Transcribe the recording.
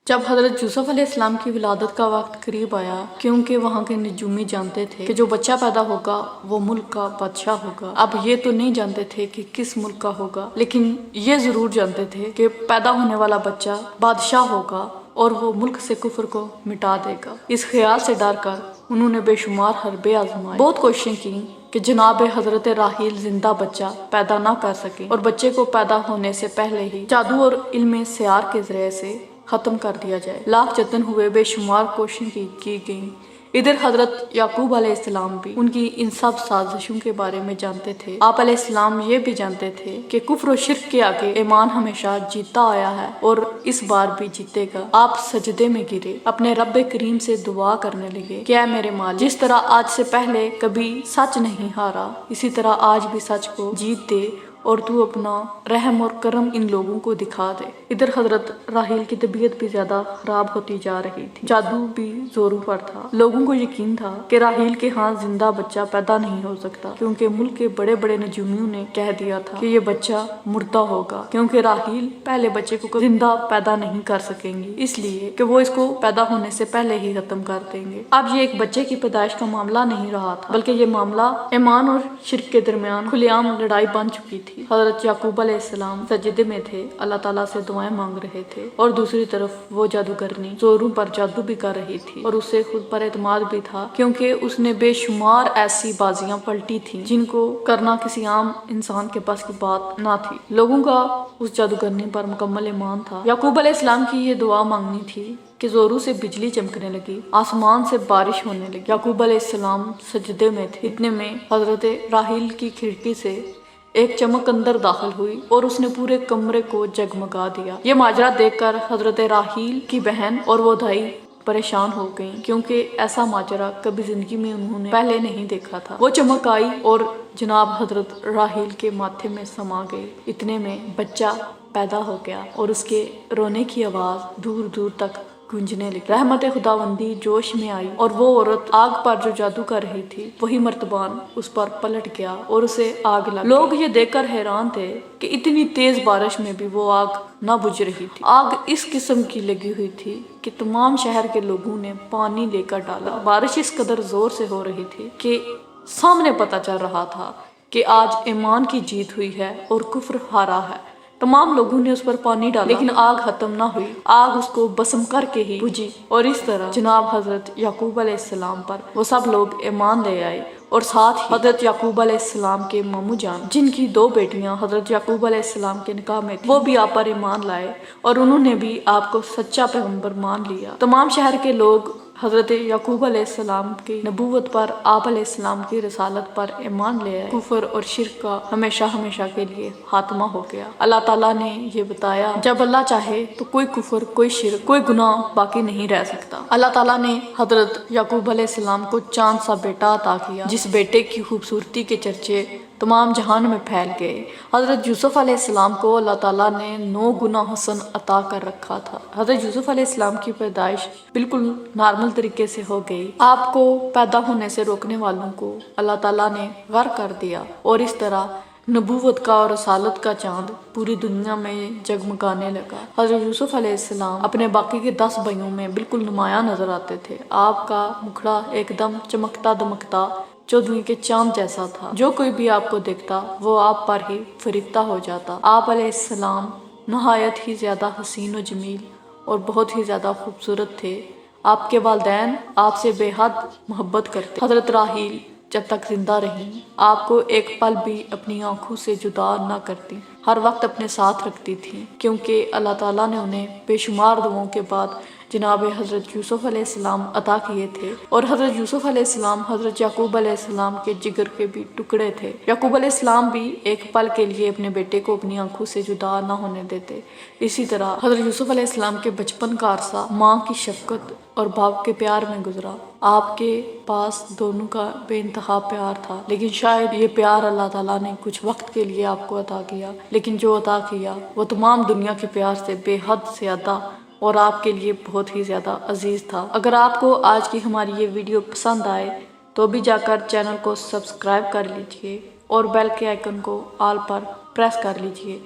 جب حضرت یوسف علیہ السلام کی ولادت کا وقت قریب آیا، کیونکہ وہاں کے نجومی جانتے تھے کہ جو بچہ پیدا ہوگا وہ ملک کا بادشاہ ہوگا۔ اب یہ تو نہیں جانتے تھے کہ کس ملک کا ہوگا، لیکن یہ ضرور جانتے تھے کہ پیدا ہونے والا بچہ بادشاہ ہوگا اور وہ ملک سے کفر کو مٹا دے گا۔ اس خیال سے ڈر کر انہوں نے بے شمار حربے آزمائے، بہت کوششیں کی کہ جناب حضرت راحیل زندہ بچہ پیدا نہ کر سکیں اور بچے کو پیدا ہونے سے پہلے ہی جادو اور علم سحر کے ذریعے سے ختم کر دیا جائے۔ لاکھ جتن ہوئے، بے شمار کوششیں کی گئیں۔ ادھر حضرت یعقوب علیہ السلام بھی ان کی ان سب سازشوں کے بارے میں جانتے تھے۔ آپ علیہ السلام یہ بھی جانتے تھے کہ کفر و شرک کے آگے ایمان ہمیشہ جیتا آیا ہے اور اس بار بھی جیتے گا۔ آپ سجدے میں گرے، اپنے رب کریم سے دعا کرنے لگے کہ اے میرے مالک، جس طرح آج سے پہلے کبھی سچ نہیں ہارا، اسی طرح آج بھی سچ کو جیت دے اور تو اپنا رحم اور کرم ان لوگوں کو دکھا دے۔ ادھر حضرت راحیل کی طبیعت بھی زیادہ خراب ہوتی جا رہی تھی، جادو بھی زوروں پر تھا۔ لوگوں کو یقین تھا کہ راحیل کے ہاں زندہ بچہ پیدا نہیں ہو سکتا، کیونکہ ملک کے بڑے بڑے نجومیوں نے کہہ دیا تھا کہ یہ بچہ مردہ ہوگا، کیونکہ راحیل پہلے بچے کو زندہ پیدا نہیں کر سکیں گی، اس لیے کہ وہ اس کو پیدا ہونے سے پہلے ہی ختم کر دیں گے۔ اب یہ ایک بچے کی پیدائش کا معاملہ نہیں رہا تھا، بلکہ یہ معاملہ ایمان اور شرک کے درمیان کھلے عام لڑائی بن چکی تھی۔ حضرت یعقوب علیہ السلام سجدے میں تھے، اللہ تعالیٰ سے دعائیں مانگ رہے تھے، اور دوسری طرف وہ جادوگرنی زوروں پر جادو بھی کر رہی تھی اور اسے خود پر اعتماد بھی تھا، کیونکہ اس نے بے شمار ایسی بازیاں پلٹی تھیں جن کو کرنا کسی عام انسان کے پاس کی بات نہ تھی۔ لوگوں کا اس جادوگرنی پر مکمل ایمان تھا۔ یعقوب علیہ السلام کی یہ دعا مانگنی تھی کہ زوروں سے بجلی چمکنے لگی، آسمان سے بارش ہونے لگی۔ یعقوب علیہ السلام سجدے میں تھے، اتنے میں حضرت راحیل کی کھڑکی سے ایک چمک اندر داخل ہوئی اور اس نے پورے کمرے کو جگمگا دیا۔ یہ ماجرا دیکھ کر حضرت راحیل کی بہن اور وہ دھائی پریشان ہو گئیں، کیونکہ ایسا ماجرا کبھی زندگی میں انہوں نے پہلے نہیں دیکھا تھا۔ وہ چمک آئی اور جناب حضرت راحیل کے ماتھے میں سما گئی۔ اتنے میں بچہ پیدا ہو گیا اور اس کے رونے کی آواز دور دور تک گونجنے لگی۔ رحمت خداوندی جوش میں آئی اور وہ عورت آگ پر جو جادو کر رہی تھی وہی مرتبان اس پر پلٹ گیا اور اسے آگ لگ گئی۔ لوگ یہ دیکھ کر حیران تھے کہ اتنی تیز بارش میں بھی وہ آگ نہ بجھ رہی تھی۔ آگ اس قسم کی لگی ہوئی تھی کہ تمام شہر کے لوگوں نے پانی لے کر ڈالا۔ بارش اس قدر زور سے ہو رہی تھی کہ سامنے پتہ چل رہا تھا کہ آج ایمان کی جیت ہوئی ہے اور کفر ہارا ہے۔ تمام لوگوں نے اس پر پانی ڈالا، لیکن آگ ختم نہ ہوئی، آگ اس کو بسم کر کے ہی بجھی، اور اس طرح جناب حضرت یعقوب علیہ السلام پر وہ سب لوگ ایمان لے آئے، اور ساتھ ہی حضرت یعقوب علیہ السلام کے ماموں جان، جن کی 2 بیٹیاں حضرت یعقوب علیہ السلام کے نکاح میں تھیں، وہ بھی آپ پر ایمان لائے اور انہوں نے بھی آپ کو سچا پیغمبر مان لیا۔ تمام شہر کے لوگ حضرت یعقوب علیہ السلام کی نبوت پر، آپ علیہ السلام کی رسالت پر ایمان لے آئے۔ کفر اور شرک کا ہمیشہ ہمیشہ کے لیے خاتمہ ہو گیا۔ اللہ تعالیٰ نے یہ بتایا، جب اللہ چاہے تو کوئی کفر، کوئی شرک، کوئی گناہ باقی نہیں رہ سکتا۔ اللہ تعالیٰ نے حضرت یعقوب علیہ السلام کو چاند سا بیٹا عطا کیا، جس بیٹے کی خوبصورتی کے چرچے تمام جہان میں پھیل گئے۔ حضرت یوسف علیہ السلام کو اللہ تعالیٰ نے 9 گنا حسن عطا کر رکھا تھا۔ حضرت یوسف علیہ السلام کی پیدائش بالکل نارمل طریقے سے ہو گئی۔ آپ کو پیدا ہونے سے روکنے والوں کو اللہ تعالیٰ نے غرق کر دیا، اور اس طرح نبوت کا اور رسالت کا چاند پوری دنیا میں جگمگانے لگا۔ حضرت یوسف علیہ السلام اپنے باقی کے 10 بھائیوں میں بالکل نمایاں نظر آتے تھے۔ آپ کا مکھڑا ایک دم چمکتا دمکتا 14ویں کے چاند جیسا تھا۔ جو کوئی بھی آپ کو دیکھتا وہ آپ پر ہی فریفتہ ہو جاتا۔ آپ علیہ السلام نہایت ہی زیادہ حسین و جمیل اور بہت ہی زیادہ خوبصورت تھے۔ آپ کے والدین آپ سے بے حد محبت کرتے۔ حضرت راحیل جب تک زندہ رہیں آپ کو ایک پل بھی اپنی آنکھوں سے جدا نہ کرتی، ہر وقت اپنے ساتھ رکھتی تھیں، کیونکہ اللہ تعالیٰ نے انہیں بے شمار دعاؤں کے بعد جناب حضرت یوسف علیہ السلام عطا کیے تھے، اور حضرت یوسف علیہ السلام حضرت یعقوب علیہ السلام کے جگر کے بھی ٹکڑے تھے۔ یعقوب علیہ السلام بھی ایک پل کے لیے اپنے بیٹے کو اپنی آنکھوں سے جدا نہ ہونے دیتے۔ اسی طرح حضرت یوسف علیہ السلام کے بچپن کا عرصہ ماں کی شفقت اور باپ کے پیار میں گزرا۔ آپ کے پاس دونوں کا بے انتہا پیار تھا، لیکن شاید یہ پیار اللہ تعالیٰ نے کچھ وقت کے لیے آپ کو عطا کیا، لیکن جو عطا کیا وہ تمام دنیا کے پیار سے بے حد زیادہ اور آپ کے لیے بہت ہی زیادہ عزیز تھا۔ اگر آپ کو آج کی ہماری یہ ویڈیو پسند آئے تو ابھی جا کر چینل کو سبسکرائب کر لیجئے اور بیل کے آئیکن کو آل پر پریس کر لیجئے